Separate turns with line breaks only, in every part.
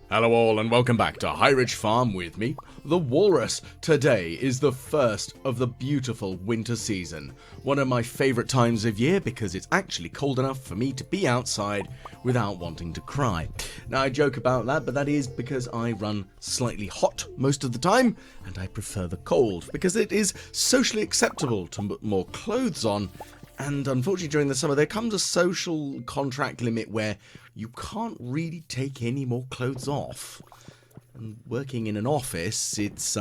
Hello all and welcome back to High Ridge Farm with me, the Walrus. Today is the first of the beautiful winter season. One of my favourite times of year because it's actually cold enough for me to be outside without wanting to cry. Now I joke about that, but that is because I run slightly hot most of the time and I prefer the cold because it is socially acceptable to put more clothes on. And unfortunately during the summer there comes a social contract limit where you can't really take any more clothes off. And working in an office, it's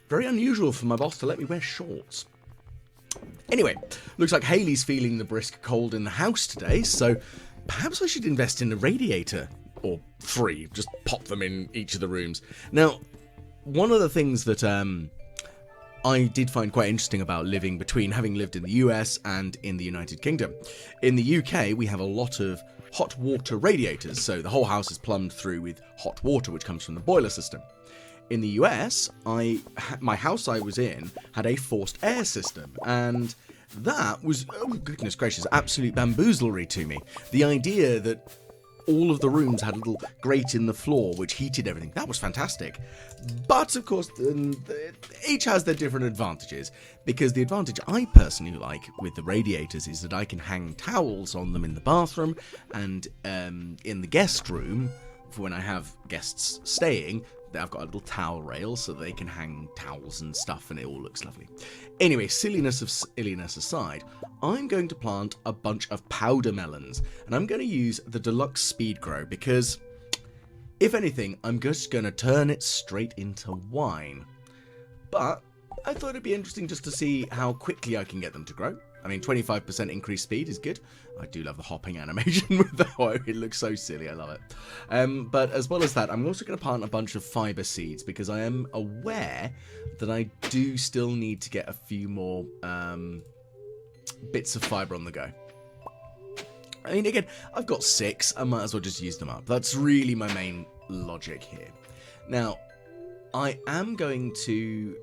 very unusual for my boss to let me wear shorts. Anyway, looks like Hayley's feeling the brisk cold in the house today, so perhaps I should invest in a radiator. Or 3, just pop them in each of the rooms. Now, one of the things that I did find quite interesting about living between having lived in the US and in the United Kingdom. In the UK, we have a lot of hot water radiators, so the whole house is plumbed through with hot water, which comes from the boiler system. In the US, my house I was in had a forced air system, and that was, oh goodness gracious, absolute bamboozlery to me. The idea that all of the rooms had a little grate in the floor which heated everything. That was fantastic. But, of course, each has their different advantages, because the advantage I personally like with the radiators is that I can hang towels on them in the bathroom, and in the guest room, for when I have guests staying, I've got a little towel rail so they can hang towels and stuff, and it all looks lovely. Anyway, silliness aside, I'm going to plant a bunch of powder melons, and I'm going to use the Deluxe Speed Grow because, if anything, I'm just going to turn it straight into wine. But I thought it'd be interesting just to see how quickly I can get them to grow. I mean, 25% increased speed is good. I do love the hopping animation with that. It looks so silly. I love it. But as well as that, I'm also going to plant a bunch of fiber seeds because I am aware that I do still need to get a few more bits of fiber on the go. I mean, again, I've got 6. I might as well just use them up. That's really my main logic here. Now, I am going to...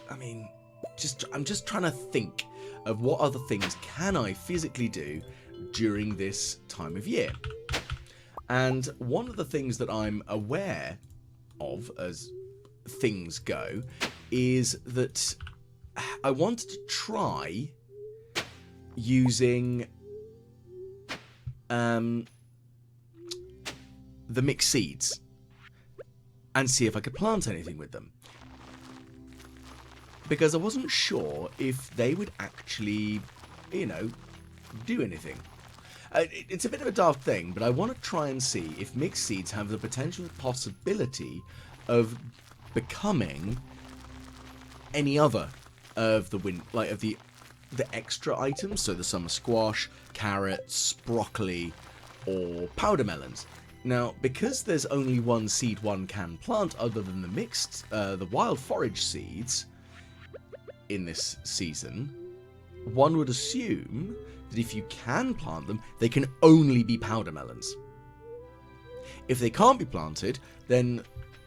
I'm just trying to think of what other things can I physically do during this time of year. And one of the things that I'm aware of as things go is that I wanted to try using the mixed seeds and see if I could plant anything with them. Because I wasn't sure if they would actually, do anything. It's a bit of a daft thing, but I want to try and see if mixed seeds have the potential possibility of becoming any other of the extra items, so the summer squash, carrots, broccoli, or powder melons. Now, because there's only one seed one can plant other than the wild forage seeds in this season, one would assume that if you can plant them, they can only be powder melons. If they can't be planted, then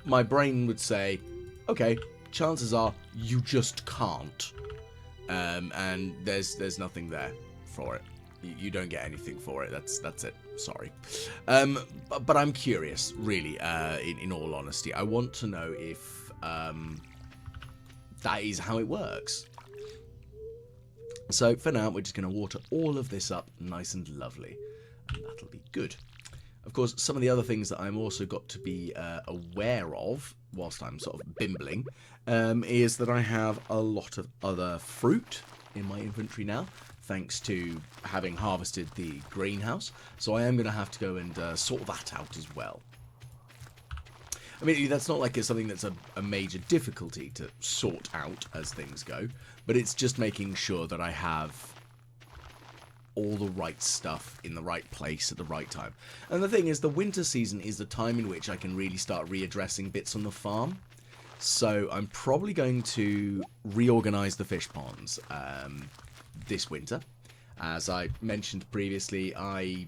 my brain would say, okay, chances are you just can't. And there's nothing there for it. You don't get anything for it. That's it. Sorry. But I'm curious, really, in all honesty. I want to know if that is how it works. So for now, we're just going to water all of this up nice and lovely. And that'll be good. Of course, some of the other things that I'm also got to be aware of, whilst I'm sort of bimbling, is that I have a lot of other fruit in my inventory now, thanks to having harvested the greenhouse. So I am going to have to go and sort that out as well. I mean, that's not like it's something that's a major difficulty to sort out as things go, but it's just making sure that I have all the right stuff in the right place at the right time. And the thing is, the winter season is the time in which I can really start readdressing bits on the farm. So I'm probably going to reorganize the fish ponds this winter. As I mentioned previously, I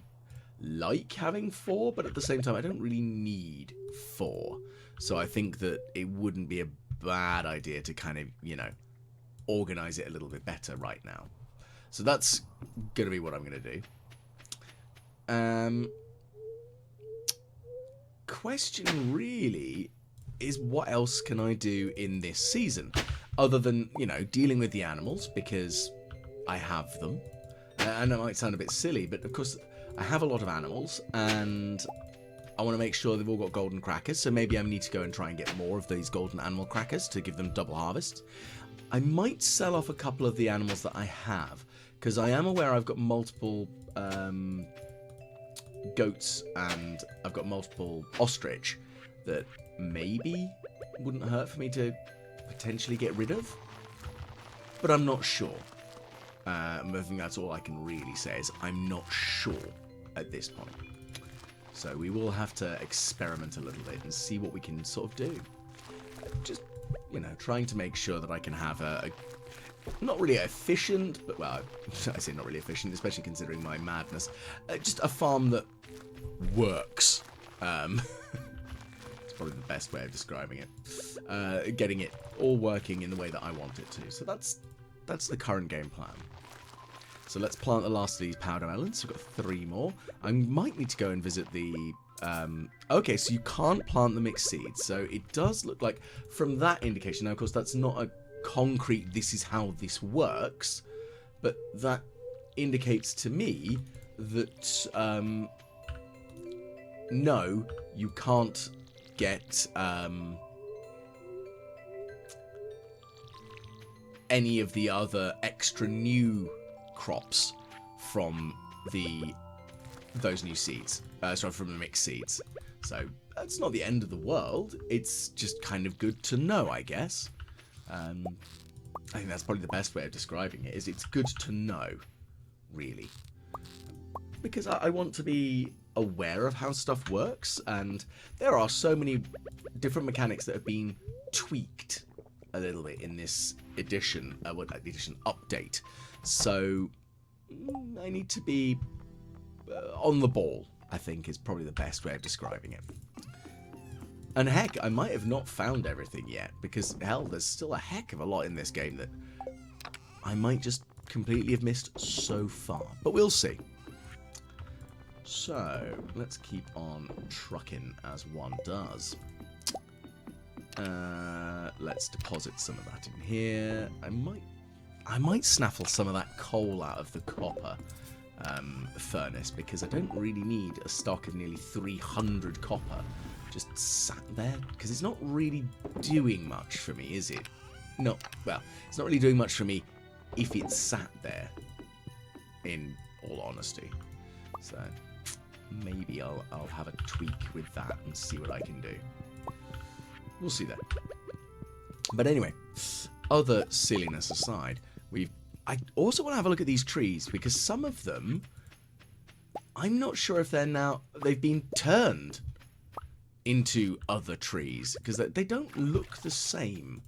like having 4, but at the same time I don't really need 4. So I think that it wouldn't be a bad idea to kind of, organize it a little bit better right now. So that's going to be what I'm going to do. question really is, what else can I do in this season? Other than, you know, dealing with the animals, because I have them. And it might sound a bit silly, but of course I have a lot of animals, and I want to make sure they've all got golden crackers, so maybe I need to go and try and get more of these golden animal crackers to give them double harvest. I might sell off a couple of the animals that I have, because I am aware I've got multiple goats and I've got multiple ostrich that maybe wouldn't hurt for me to potentially get rid of, but I'm not sure. I think that's all I can really say, is I'm not sure at this point. So we will have to experiment a little bit and see what we can sort of do. Just, you know, trying to make sure that I can have a not really efficient, but, well, I say not really efficient, especially considering my madness, just a farm that works. It's probably the best way of describing it. Getting it all working in the way that I want it to. So that's the current game plan. So let's plant the last of these powder melons. We've got 3 more. I might need to go and visit the... okay, so you can't plant the mixed seeds. So it does look like, from that indication, now of course that's not a concrete, this is how this works, but that indicates to me that, no, you can't get any of the other extra new crops from those new seeds. Sorry, from the mixed seeds. So that's not the end of the world. It's just kind of good to know, I guess. I think that's probably the best way of describing it, is it's good to know, really. Because I want to be aware of how stuff works, and there are so many different mechanics that have been tweaked a little bit in this edition, edition update. So I need to be on the ball, I think, is probably the best way of describing it. And heck, I might have not found everything yet, because, hell, there's still a heck of a lot in this game that I might just completely have missed so far. But we'll see. So, let's keep on trucking as one does. Let's deposit some of that in here. I might snaffle some of that coal out of the copper furnace, because I don't really need a stock of nearly 300 copper just sat there, because it's not really doing much for me, is it? No, well, it's not really doing much for me if it's sat there, in all honesty. So maybe I'll have a tweak with that and see what I can do. We'll see that. But anyway, other silliness aside, I also want to have a look at these trees, because some of them, I'm not sure if they've been turned into other trees, because they don't look the same.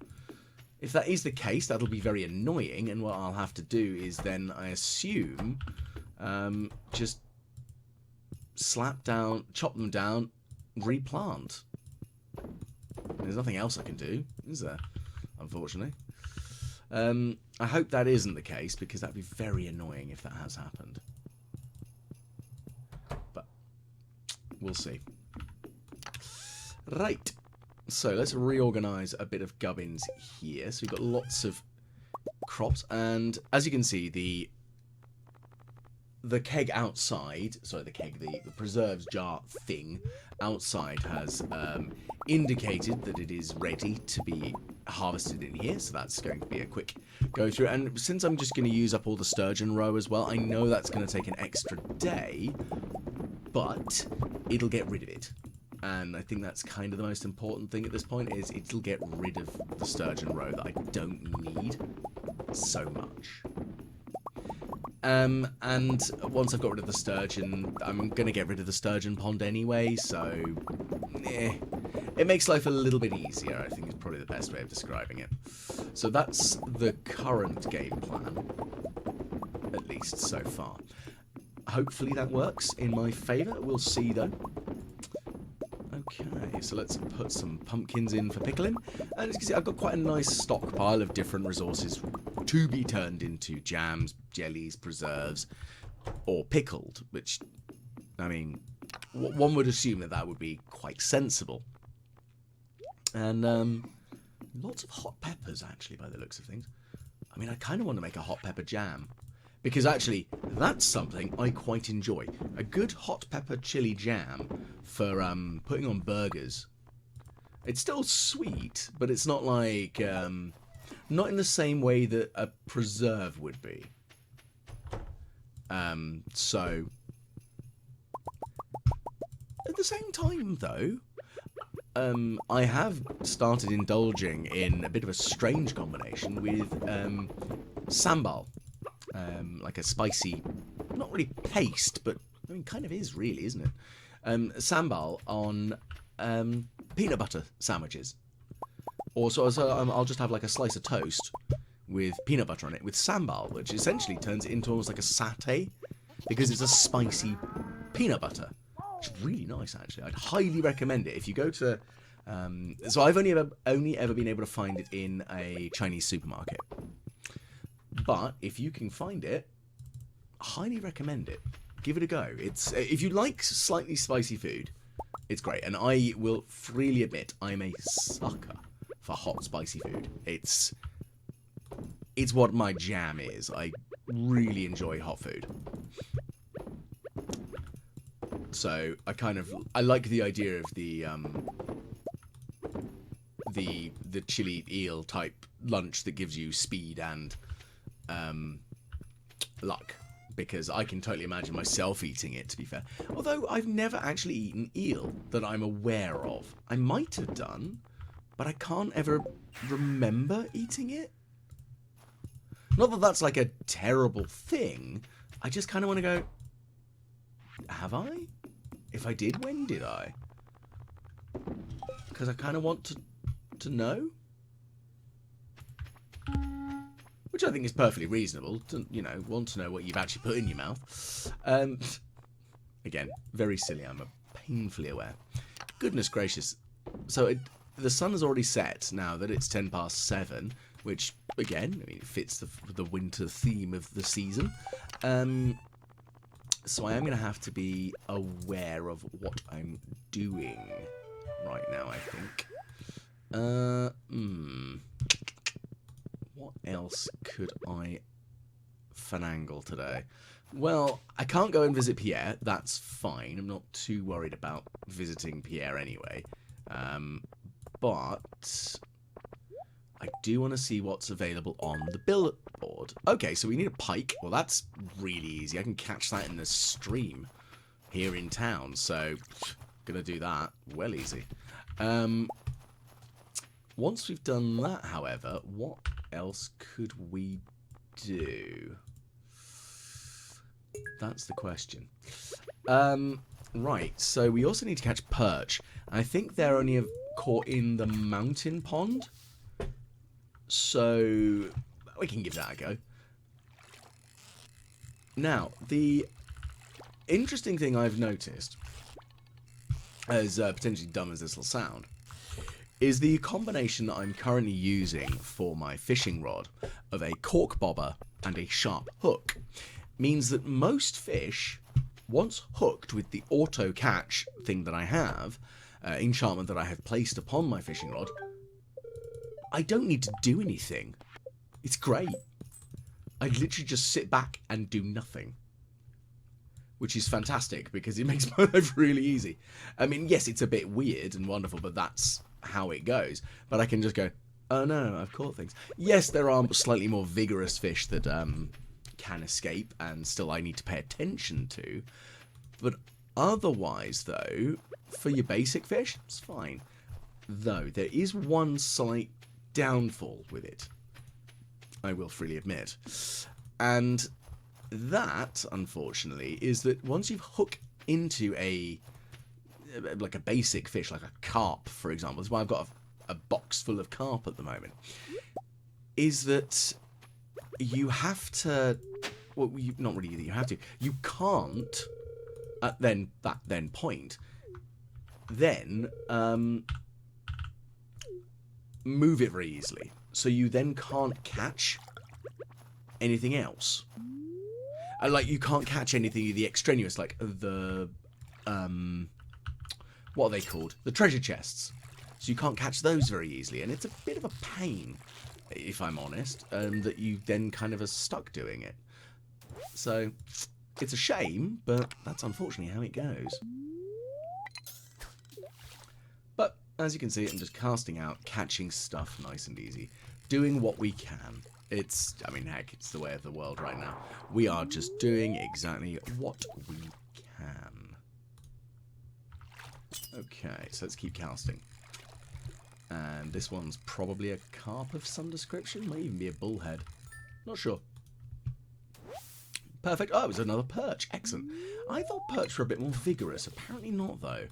If that is the case, that'll be very annoying, and what I'll have to do is then, I assume, just chop them down, replant. There's nothing else I can do, is there? Unfortunately. I hope that isn't the case, because that'd be very annoying if that has happened. But we'll see. Right. So let's reorganize a bit of gubbins here. So we've got lots of crops, and as you can see, the keg outside, sorry, the preserves jar thing outside has indicated that it is ready to be harvested in here, so that's going to be a quick go through. And since I'm just going to use up all the sturgeon roe as well, I know that's going to take an extra day, but it'll get rid of it. And I think that's kind of the most important thing at this point, is it'll get rid of the sturgeon roe that I don't need so much. And once I've got rid of the sturgeon, I'm going to get rid of the sturgeon pond anyway, so it makes life a little bit easier, I think is probably the best way of describing it. So that's the current game plan, at least so far. Hopefully that works in my favour. We'll see, though. Okay, so let's put some pumpkins in for pickling. And as you can see, I've got quite a nice stockpile of different resources to be turned into jams, jellies, preserves, or pickled, which, I mean, one would assume that that would be quite sensible. And lots of hot peppers, actually, by the looks of things. I mean, I kind of want to make a hot pepper jam. Because actually, that's something I quite enjoy. A good hot pepper chili jam for putting on burgers. It's still sweet, but it's not like... not in the same way that a preserve would be. So... At the same time, though... I have started indulging in a bit of a strange combination with sambal. Like a spicy, not really paste, but I mean, kind of is really, isn't it? Sambal on peanut butter sandwiches. Also, I'll just have like a slice of toast with peanut butter on it with sambal, which essentially turns it into almost like a satay because it's a spicy peanut butter. It's really nice, actually. I'd highly recommend it if you go to. So I've only ever been able to find it in a Chinese supermarket. But if you can find it, highly recommend it. Give it a go. It's if you like slightly spicy food, it's great. And I will freely admit I'm a sucker for hot spicy food. It's what my jam is. I really enjoy hot food. So I like the idea of the chili eel type lunch that gives you speed and luck, because I can totally imagine myself eating it, to be fair. Although I've never actually eaten eel that I'm aware of. I might have done, but I can't ever remember eating it. Not that that's like a terrible thing. I just kind of want to go, have I? If I did, when did I? Because I kind of want to know. Which I think is perfectly reasonable to, want to know what you've actually put in your mouth. Again, very silly, I'm painfully aware. Goodness gracious. So the sun has already set now that it's 7:10, which, again, it fits the winter theme of the season. So I am going to have to be aware of what I'm doing right now, I think. What else could I finagle today? Well, I can't go and visit Pierre. That's fine. I'm not too worried about visiting Pierre anyway. But I do want to see what's available on the billboard. Okay, so we need a pike. Well, that's really easy. I can catch that in the stream here in town. So, gonna do that. Well easy. Once we've done that, however, what else could we do? That's the question. Right, so we also need to catch perch. I think they're only caught in the mountain pond. So we can give that a go. Now, the interesting thing I've noticed, as potentially dumb as this will sound, is the combination that I'm currently using for my fishing rod of a cork bobber and a sharp hook means that most fish, once hooked with the auto catch thing that I have, enchantment that I have placed upon my fishing rod, I don't need to do anything. It's great. I literally just sit back and do nothing. Which is fantastic because it makes my life really easy. I mean, yes, it's a bit weird and wonderful, but that's how it goes. But I can just go, oh no, I've caught things. Yes, there are slightly more vigorous fish that can escape and still I need to pay attention to. But otherwise, though, for your basic fish, it's fine. Though, there is one slight downfall with it, I will freely admit. And that, unfortunately, is that once you've hooked into a basic fish, like a carp, for example, that's why I've got a box full of carp at the moment, is that you have to, well, not really that you have to, you can't, at that point, move it very easily. So you then can't catch anything else. Like, you can't catch anything the extraneous, like the what are they called? The treasure chests. So you can't catch those very easily, and it's a bit of a pain, if I'm honest, that you then kind of are stuck doing it. So it's a shame, but that's unfortunately how it goes. But as you can see, I'm just casting out, catching stuff nice and easy, doing what we can. I mean, heck, it's the way of the world right now. We are just doing exactly what we can. Okay, so let's keep casting. And this one's probably a carp of some description. Might even be a bullhead. Not sure. Perfect. Oh, it was another perch. Excellent. I thought perch were a bit more vigorous. Apparently not, though.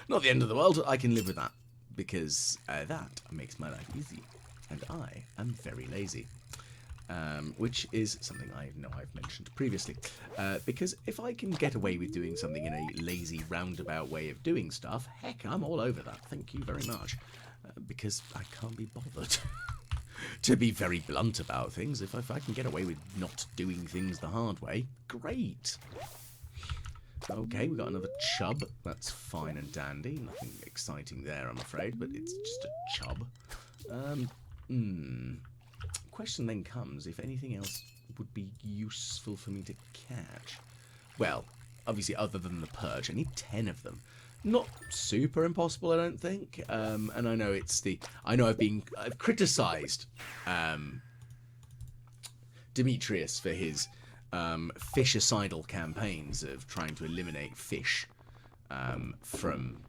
Not the end of the world. I can live with that. Because that makes my life easy. And I am very lazy. Which is something I know I've mentioned previously. Because if I can get away with doing something in a lazy, roundabout way of doing stuff, heck, I'm all over that. Thank you very much. Because I can't be bothered. To be very blunt about things, if I can get away with not doing things the hard way, great. Okay, we got another chub. That's fine and dandy. Nothing exciting there, I'm afraid, but it's just a chub. Question then comes, if anything else would be useful for me to catch. Well, obviously, other than the perch, I need 10 of them. Not super impossible, I don't think. And I know I've criticised Demetrius for his fishicidal campaigns of trying to eliminate fish from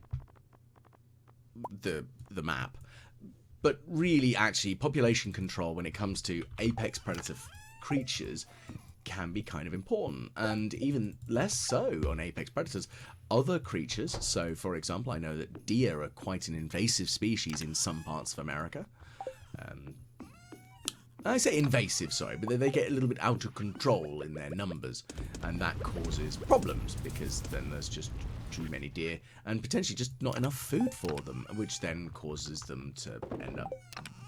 the map. But really, actually, population control when it comes to apex predator creatures can be kind of important, and even less so on apex predators. Other creatures, so for example, I know that deer are quite an invasive species in some parts of America. I say invasive, sorry, but they get a little bit out of control in their numbers, and that causes problems, because then there's just too many deer, and potentially just not enough food for them, which then causes them to end up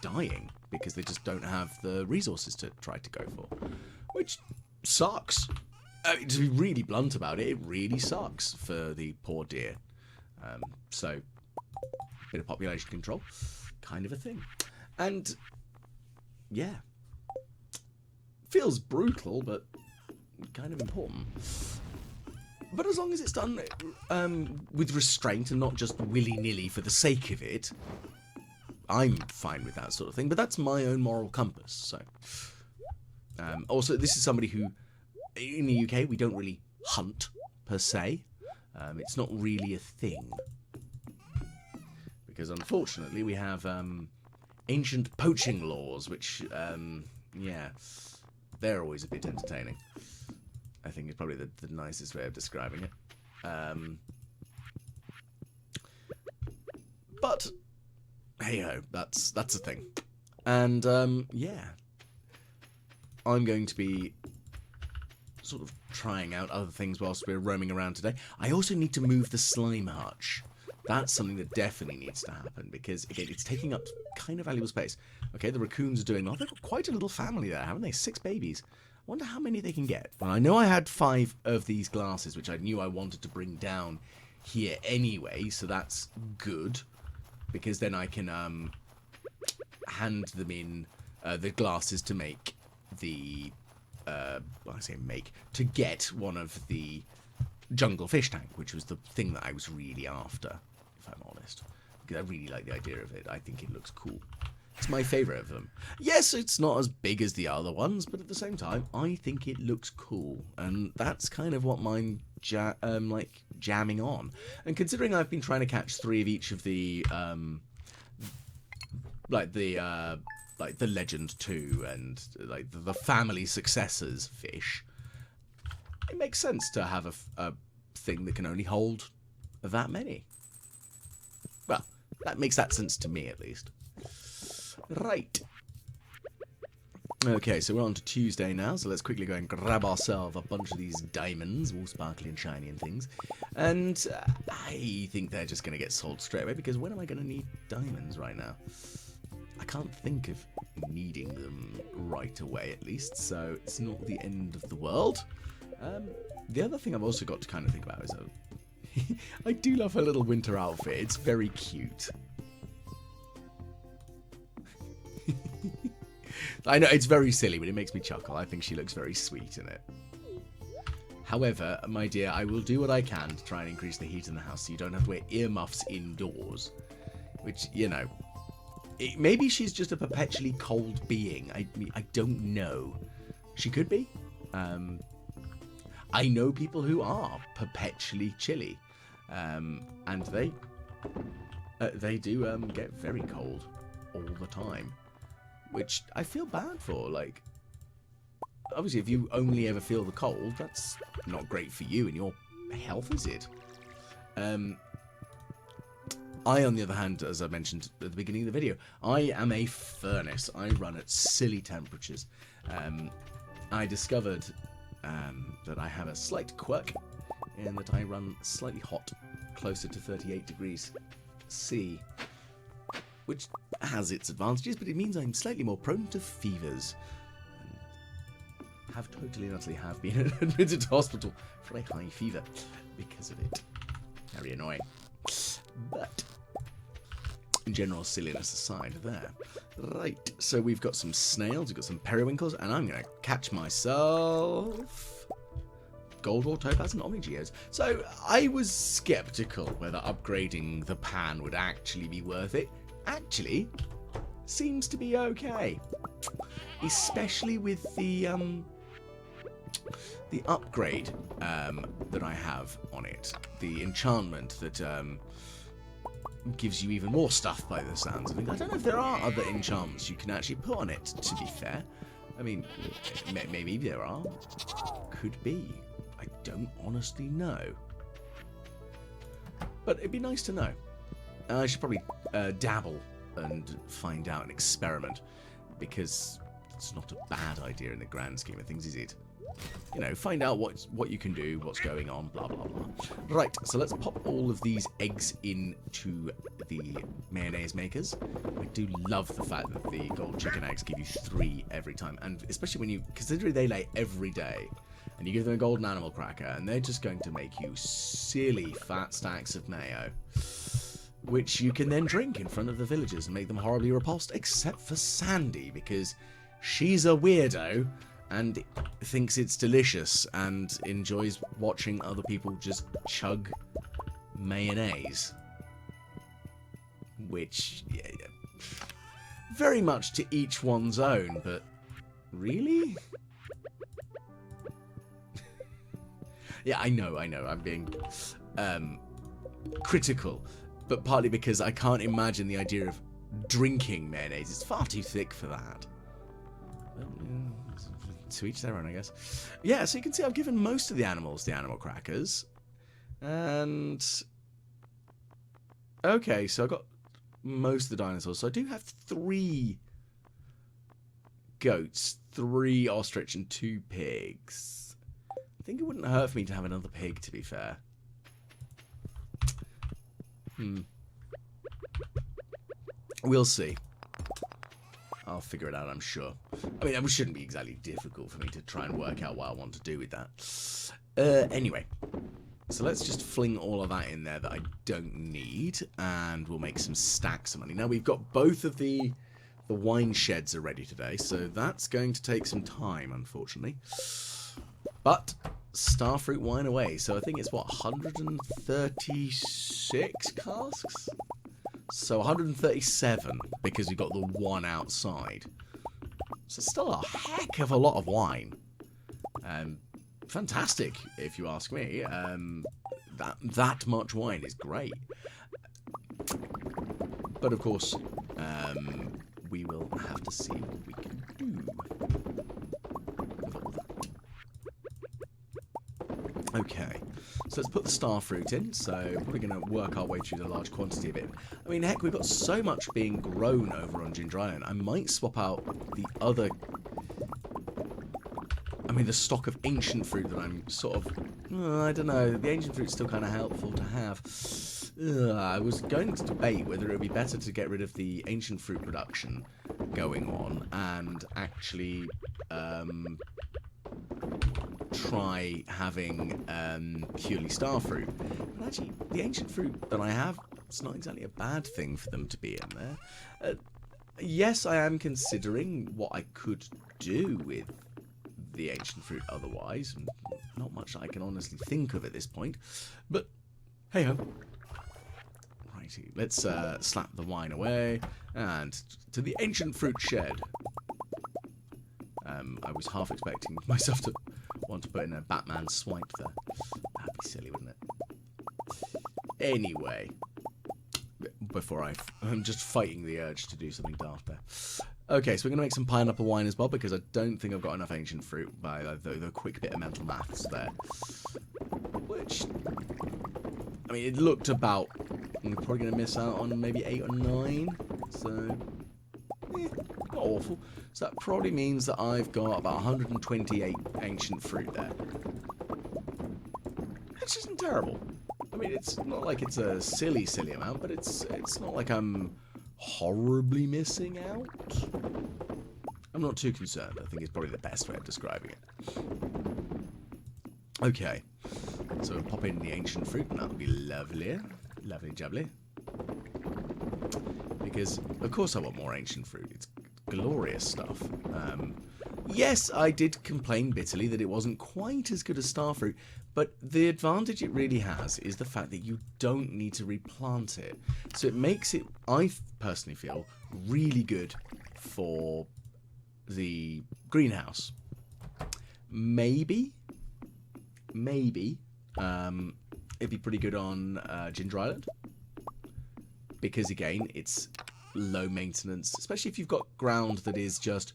dying, because they just don't have the resources to try to go for, which sucks. To be really blunt about it, it really sucks for the poor deer. So, bit of population control, kind of a thing. And, yeah. Feels brutal, but kind of important. But as long as it's done with restraint and not just willy-nilly for the sake of it, I'm fine with that sort of thing. But that's my own moral compass, so... also, this is somebody who... In the UK, we don't really hunt, per se. It's not really a thing. Because, unfortunately, we have ancient poaching laws, which, yeah, they're always a bit entertaining. I think it's probably the nicest way of describing it. But, hey-ho, that's a thing. And, yeah. I'm going to be... sort of trying out other things whilst we're roaming around today. I also need to move the slime hutch. That's something that definitely needs to happen, because, again, it's taking up kind of valuable space. Okay, the raccoons are doing well. They've got quite a little family there, haven't they? 6 babies. I wonder how many they can get. Well, I know I had 5 of these glasses, which I knew I wanted to bring down here anyway, so that's good, because then I can hand them in the glasses to make the... well, I say make, to get one of the jungle fish tank, which was the thing that I was really after, if I'm honest. Because I really like the idea of it. I think it looks cool. It's my favourite of them. Yes, it's not as big as the other ones, but at the same time, I think it looks cool. And that's kind of what I'm jamming on. And considering I've been trying to catch 3 of each of the, like the Legend 2 and like the family successors fish, it makes sense to have a thing that can only hold that many. Well, that makes that sense to me, at least. Right. Okay, so we're on to Tuesday now, so let's quickly go and grab ourselves a bunch of these diamonds, all sparkly and shiny and things. And I think they're just going to get sold straight away, because when am I going to need diamonds right now? I can't think of needing them right away, at least, so it's not the end of the world. The other thing I've also got to kind of think about is I do love her little winter outfit. It's very cute. I know, it's very silly, but it makes me chuckle. I think she looks very sweet in it. However, my dear, I will do what I can to try and increase the heat in the house so you don't have to wear earmuffs indoors. Which, you know, maybe she's just a perpetually cold being. I don't know. She could be. I know people who are perpetually chilly. And they do get very cold all the time. Which I feel bad for. Like, obviously, if you only ever feel the cold, that's not great for you and your health, is it? I, on the other hand, as I mentioned at the beginning of the video, I am a furnace. I run at silly temperatures. I discovered that I have a slight quirk in that I run slightly hot, closer to 38 degrees C, which has its advantages, but it means I'm slightly more prone to fevers. And have totally and utterly have been admitted to hospital for a high fever because of it. Very annoying. But general silliness aside there. Right, so we've got some snails, we've got some periwinkles, and I'm going to catch myself gold or topaz and omnigeos. So I was skeptical whether upgrading the pan would actually be worth it. Actually, seems to be okay. Especially with the upgrade that I have on it. The enchantment that gives you even more stuff by the sounds of it. I don't know if there are other enchantments you can actually put on it, to be fair. I mean, maybe there are. Could be. I don't honestly know. But it'd be nice to know. I should probably dabble and find out and experiment, because it's not a bad idea in the grand scheme of things, is it? You know, find out what you can do, what's going on, blah, blah, blah. Right, so let's pop all of these eggs into the mayonnaise makers. I do love the fact that the gold chicken eggs give you 3 every time, and especially when you, considering they lay every day, and you give them a golden animal cracker, and they're just going to make you silly fat stacks of mayo, which you can then drink in front of the villagers and make them horribly repulsed, except for Sandy, because she's a weirdo and thinks it's delicious and enjoys watching other people just chug mayonnaise. Which, yeah, very much to each one's own, but really? Yeah, I know, I'm being critical, but partly because I can't imagine the idea of drinking mayonnaise. It's far too thick for that. To each their own, I guess. Yeah, so you can see I've given most of the animals the animal crackers. And okay, so I got most of the dinosaurs. So I do have 3 goats, 3 ostrich, and 2 pigs. I think it wouldn't hurt for me to have another pig, to be fair. We'll see. I'll figure it out, I'm sure. I mean, it shouldn't be exactly difficult for me to try and work out what I want to do with that. Anyway, so let's just fling all of that in there that I don't need, and we'll make some stacks of money. Now, we've got both of the wine sheds are ready today, so that's going to take some time, unfortunately. But starfruit wine away. So I think it's, what, 136 casks? So 137, because we've got the one outside. So still a heck of a lot of wine. Fantastic, if you ask me. That much wine is great. But of course, we will have to see what we can do with all that. Okay, so let's put the starfruit in. So we're going to work our way through the large quantity of it. I mean, heck, we've got so much being grown over on Ginger Island. I might swap out the other... I mean, the stock of ancient fruit that I'm sort of... I don't know. The ancient fruit's still kind of helpful to have. I was going to debate whether it would be better to get rid of the ancient fruit production going on and actually try having purely star fruit. But actually, the ancient fruit that I have, it's not exactly a bad thing for them to be in there. Yes, I am considering what I could do with the ancient fruit otherwise. Not much that I can honestly think of at this point. But, hey-ho. Righty, let's slap the wine away. And to the ancient fruit shed. I was half expecting myself to want to put in a Batman swipe there. That'd be silly, wouldn't it? Anyway. Before I'm just fighting the urge to do something daft there. Okay, so we're going to make some pineapple wine as well, because I don't think I've got enough ancient fruit by the quick bit of mental maths there. Which, I mean, it looked about... I'm probably going to miss out on maybe 8 or 9. So, not awful. So that probably means that I've got about 128 ancient fruit there. Which isn't terrible. I mean, it's not like it's a silly amount, but it's not like I'm horribly missing out. I'm not too concerned. I think it's probably the best way of describing it. Okay. So we'll pop in the ancient fruit, and that'll be lovely. Lovely jubbly. Because, of course, I want more ancient fruit. It's glorious stuff. Yes, I did complain bitterly that it wasn't quite as good as starfruit, but the advantage it really has is the fact that you don't need to replant it. So it makes it, I personally feel, really good for the greenhouse. Maybe, it'd be pretty good on Ginger Island. Because, again, it's low maintenance, especially if you've got ground that is just,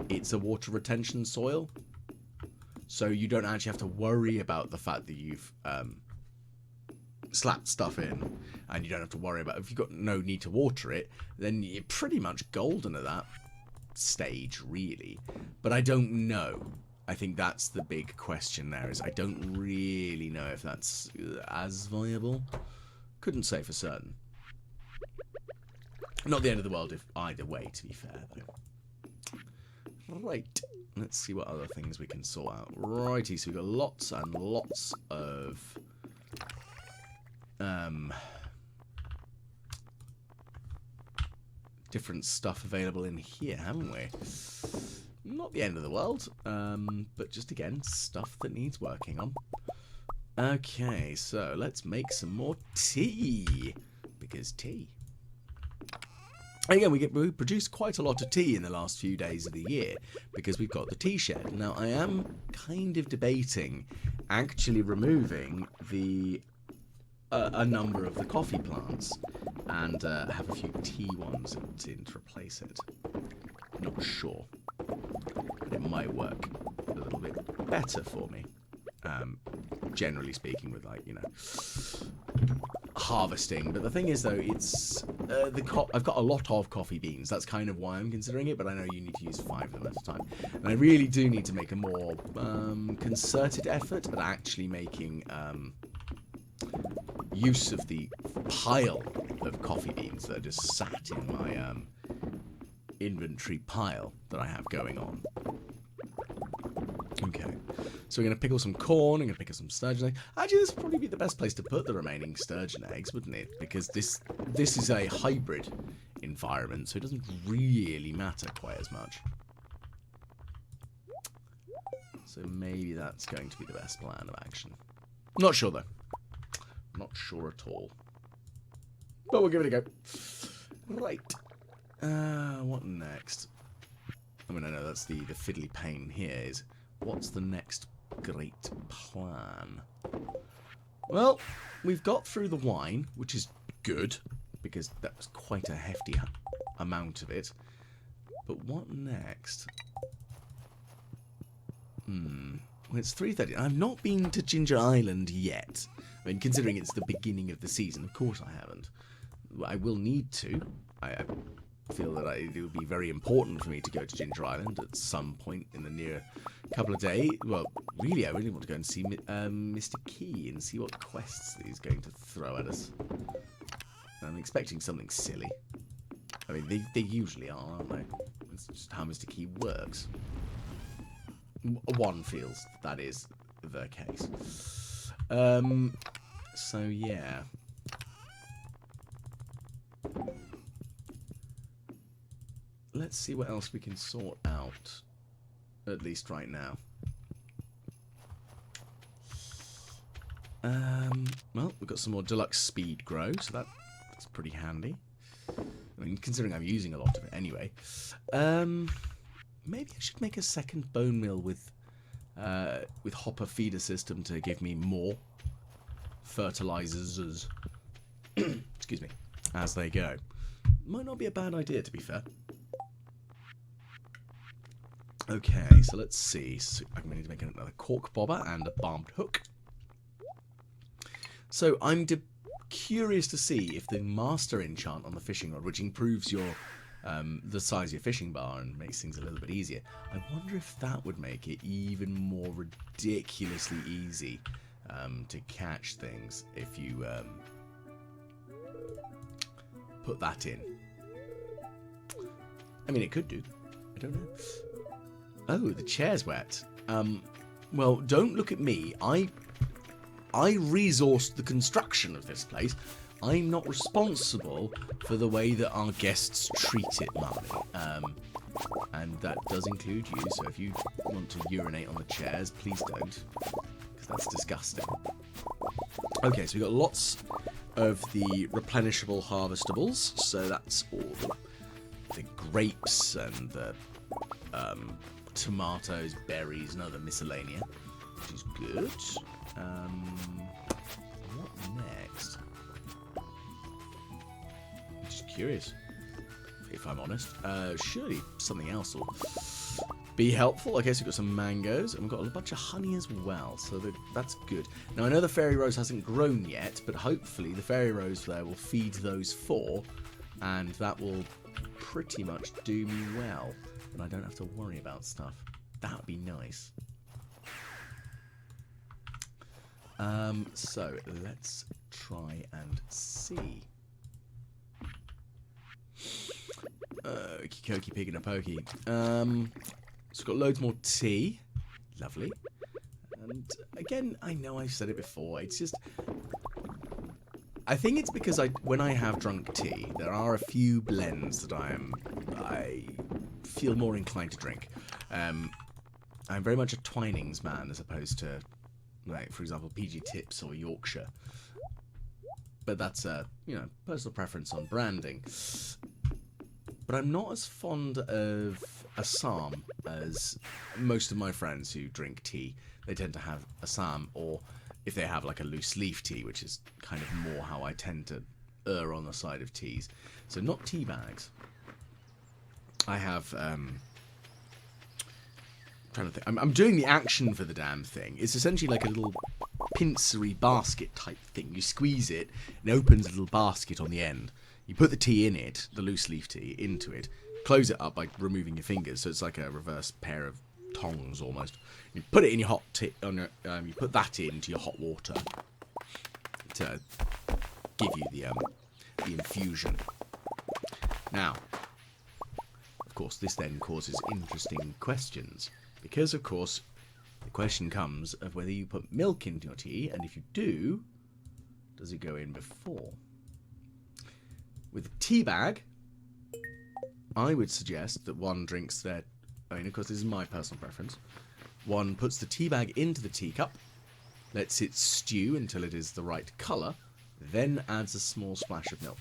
it's a water retention soil. So you don't actually have to worry about the fact that you've slapped stuff in, and you don't have to worry about, if you've got no need to water it, then you're pretty much golden at that stage, really. But I don't know. I think that's the big question there, is I don't really know if that's as viable. Couldn't say for certain. Not the end of the world if either way, to be fair, though. Right. Let's see what other things we can sort out. Righty, so we've got lots and lots of... different stuff available in here, haven't we? Not the end of the world, but just, again, stuff that needs working on. Okay, so let's make some more tea. Because tea... And again, we produce quite a lot of tea in the last few days of the year because we've got the tea shed. Now, I am kind of debating actually removing the a number of the coffee plants and have a few tea ones in to replace it. Not sure, but it might work a little bit better for me. Generally speaking, with, like, you know, harvesting. But the thing is, though, it's I've got a lot of coffee beans. That's kind of why I'm considering it, but I know you need to use 5 of them at a time, and I really do need to make a more concerted effort at actually making use of the pile of coffee beans that are just sat in my inventory pile that I have going on. Okay, so we're going to pickle some corn, I'm going to pickle some sturgeon eggs. Actually, this would probably be the best place to put the remaining sturgeon eggs, wouldn't it? Because this is a hybrid environment, so it doesn't really matter quite as much. So maybe that's going to be the best plan of action. Not sure, though. Not sure at all. But we'll give it a go. Right. What next? I mean, I know that's the fiddly pain here is... What's the next great plan? Well, we've got through the wine, which is good, because that was quite a hefty amount of it. But what next? Well, it's 3:30. I've not been to Ginger Island yet. I mean, considering it's the beginning of the season, of course I haven't. I will need to. I feel that it would be very important for me to go to Ginger Island at some point in the near couple of days. Well, really, I really want to go and see Mr. Key and see what quests that he's going to throw at us. I'm expecting something silly. I mean, they usually are, aren't they? It's just how Mr. Key works. One feels, that is. the case. So yeah. Let's see what else we can sort out, at least right now. Well, we've got some more deluxe speed grow, so that's pretty handy. I mean, considering I'm using a lot of it anyway. Maybe I should make a second bone mill with hopper feeder system to give me more fertilizers. Excuse me, as they go. Might not be a bad idea, to be fair. Okay, so let's see. So I'm going to need to make another cork bobber and a barbed hook. So I'm curious to see if the master enchant on the fishing rod, which improves your the size of your fishing bar and makes things a little bit easier, I wonder if that would make it even more ridiculously easy to catch things if you put that in. I mean, it could do. I don't know. Oh, the chair's wet. Well, don't look at me. I resourced the construction of this place. I'm not responsible for the way that our guests treat it, Marley. And that does include you, so if you want to urinate on the chairs, please don't, because that's disgusting. Okay, so we've got lots of the replenishable harvestables, so that's all the grapes and the tomatoes, berries, and other miscellanea, which is good. What next? I'm just curious, if I'm honest. Surely something else will be helpful. Okay, so we've got some mangoes, and we've got a bunch of honey as well, so that's good. Now, I know the fairy rose hasn't grown yet, but hopefully the fairy rose there will feed those four, and that will pretty much do me well, and I don't have to worry about stuff. That would be nice. So let's try and see. Okie dokie, pig and a pokey. So we've got loads more tea. Lovely. And again, I know I've said it before. It's just, I think it's because when I have drunk tea, there are a few blends that I feel more inclined to drink. I'm very much a Twinings man as opposed to, like, for example, PG Tips or Yorkshire. But that's a, personal preference on branding. But I'm not as fond of Assam as most of my friends who drink tea. They tend to have Assam, or if they have like a loose leaf tea, which is kind of more how I tend to err on the side of teas. So not tea bags. I have, trying to think. I'm doing the action for the damn thing. It's essentially like a little pincery basket type thing. You squeeze it, and it opens a little basket on the end. You put the tea in it, the loose leaf tea, into it. Close it up by removing your fingers, so it's like a reverse pair of tongs almost. You put it in your hot tea. You put that into your hot water to give you the infusion. Now, of course, this then causes interesting questions. Because, of course, the question comes of whether you put milk into your tea, and if you do, does it go in before? With a tea bag, I would suggest that one drinks their... I mean, of course, this is my personal preference. One puts the tea bag into the teacup, lets it stew until it is the right colour, then adds a small splash of milk.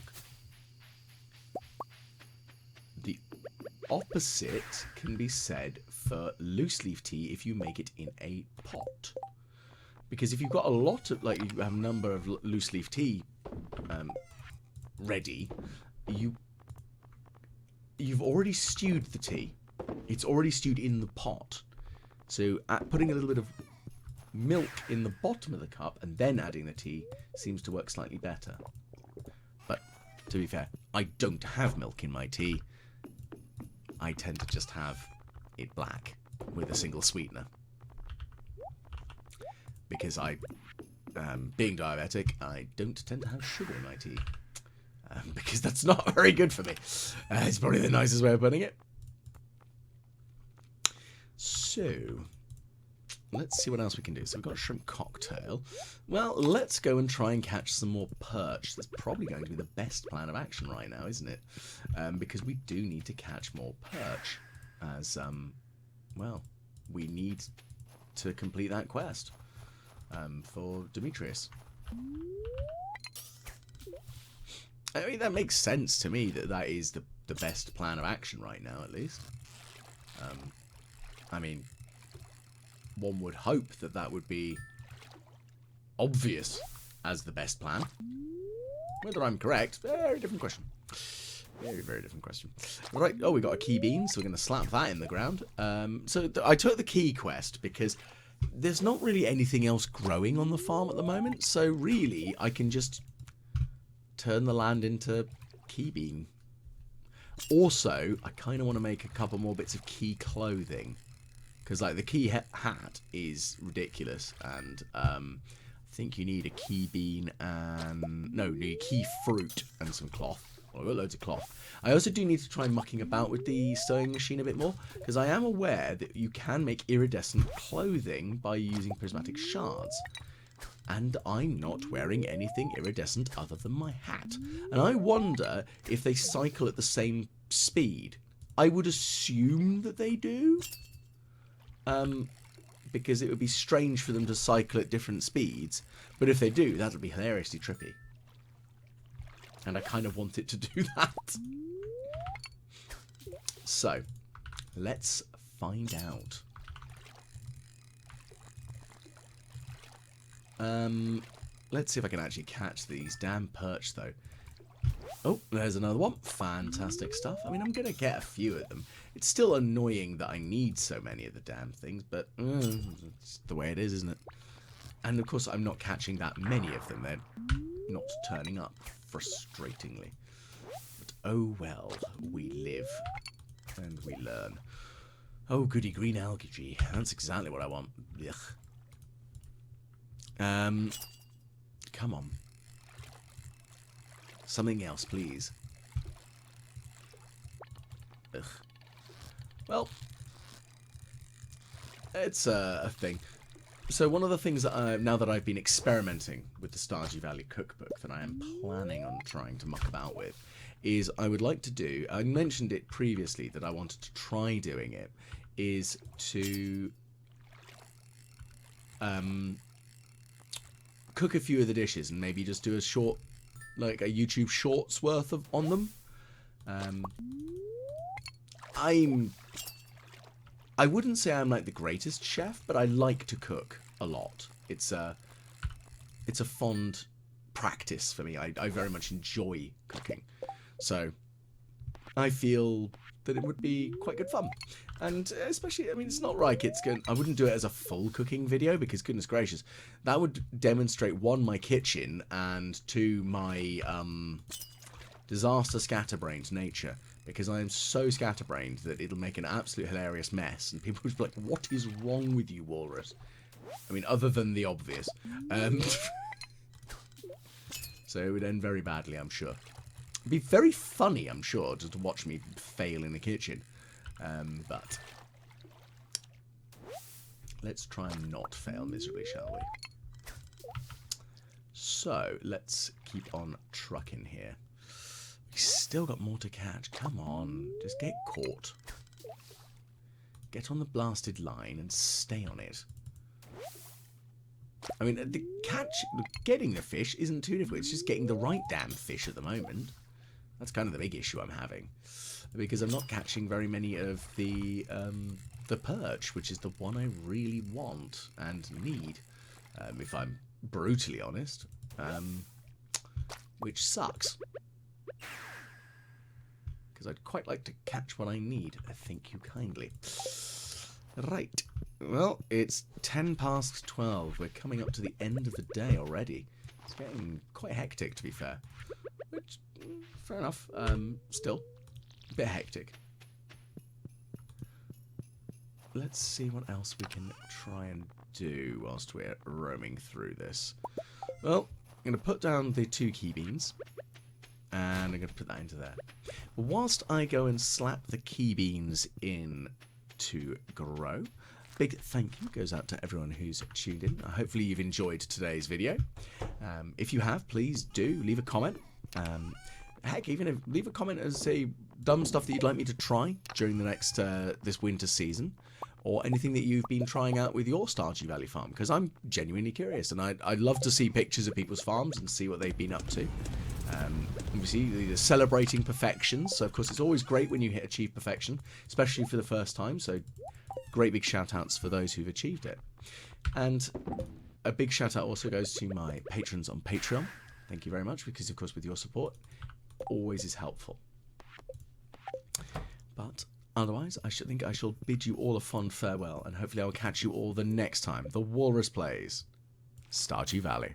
The opposite can be said for loose leaf tea if you make it in a pot. Because if you've got a lot of, like, you have a number of loose leaf tea ready, you've already stewed the tea. It's already stewed in the pot. So putting a little bit of milk in the bottom of the cup and then adding the tea seems to work slightly better. But to be fair, I don't have milk in my tea. I tend to just have it black with a single sweetener. Because being diabetic, I don't tend to have sugar in my tea. Because that's not very good for me. It's probably the nicest way of putting it. So, let's see what else we can do. So we've got a shrimp cocktail. Well, let's go and try and catch some more perch. That's probably going to be the best plan of action right now, isn't it? Because we do need to catch more perch. As, well, we need to complete that quest for Demetrius. I mean, that makes sense to me that is the best plan of action right now, at least. I mean, one would hope that would be obvious as the best plan. Whether I'm correct, very different question. Very, very different question. Right, oh, we got a key bean, so we're going to slap that in the ground. So I took the key quest because there's not really anything else growing on the farm at the moment, so really I can just turn the land into key bean. Also, I kind of want to make a couple more bits of key clothing. Because, like, the key hat is ridiculous. And I think you need a key bean and... No, you need key fruit and some cloth. Well, I've got loads of cloth. I also do need to try mucking about with the sewing machine a bit more. Because I am aware that you can make iridescent clothing by using prismatic shards. And I'm not wearing anything iridescent other than my hat. And I wonder if they cycle at the same speed. I would assume that they do. Because it would be strange for them to cycle at different speeds. But if they do, that'll be hilariously trippy. And I kind of want it to do that. So, let's find out. Let's see if I can actually catch these damn perch, though. Oh, there's another one. Fantastic stuff. I mean, I'm going to get a few of them. It's still annoying that I need so many of the damn things, but it's the way it is, isn't it? And, of course, I'm not catching that many of them. They're not turning up, frustratingly. But, oh well, we live and we learn. Oh, goody, green algae. That's exactly what I want. Ugh. Come on. Something else, please. Ugh. Well, it's a thing. So one of the things that now that I've been experimenting with the Stardew Valley cookbook that I am planning on trying to muck about with is I would like to do, I mentioned it previously that I wanted to try doing it, is to cook a few of the dishes and maybe just do a short, like a YouTube shorts worth of on them. I wouldn't say I'm like the greatest chef, but I like to cook a lot. It's a fond practice for me. I very much enjoy cooking. So I feel that it would be quite good fun. And especially, I mean, it's not like it's going... I wouldn't do it as a full cooking video because, goodness gracious, that would demonstrate, one, my kitchen, and two, my disaster scatterbrained nature. Because I am so scatterbrained that it'll make an absolute hilarious mess. And people would be like, what is wrong with you, Walrus? I mean, other than the obvious. So it would end very badly, I'm sure. It'd be very funny, I'm sure, just to watch me fail in the kitchen. But let's try and not fail miserably, shall we? So, let's keep on trucking here. We still got more to catch. Come on, just get caught. Get on the blasted line and stay on it. I mean, getting the fish isn't too difficult. It's just getting the right damn fish at the moment. That's kind of the big issue I'm having. Because I'm not catching very many of the perch, which is the one I really want and need, if I'm brutally honest, which sucks. Because I'd quite like to catch what I need. Thank you kindly. Right. Well, it's 12:10. We're coming up to the end of the day already. It's getting quite hectic, to be fair. Which, fair enough. Still, a bit hectic. Let's see what else we can try and do whilst we're roaming through this. Well, I'm going to put down the 2 key beans. And I'm going to put that into there. But whilst I go and slap the key beans in to grow, big thank you goes out to everyone who's tuned in. Hopefully you've enjoyed today's video. If you have, please do leave a comment. Heck, even if, leave a comment and say dumb stuff that you'd like me to try during the next this winter season, or anything that you've been trying out with your Stardew Valley farm, because I'm genuinely curious, and I'd love to see pictures of people's farms and see what they've been up to. Obviously, they're celebrating perfection, so of course it's always great when you achieve perfection, especially for the first time, so great big shout outs for those who've achieved it. And a big shout out also goes to my patrons on Patreon. Thank you very much, because of course with your support always is helpful. But otherwise, I should think I shall bid you all a fond farewell, and hopefully I will catch you all the next time the Walrus plays Stardew Valley.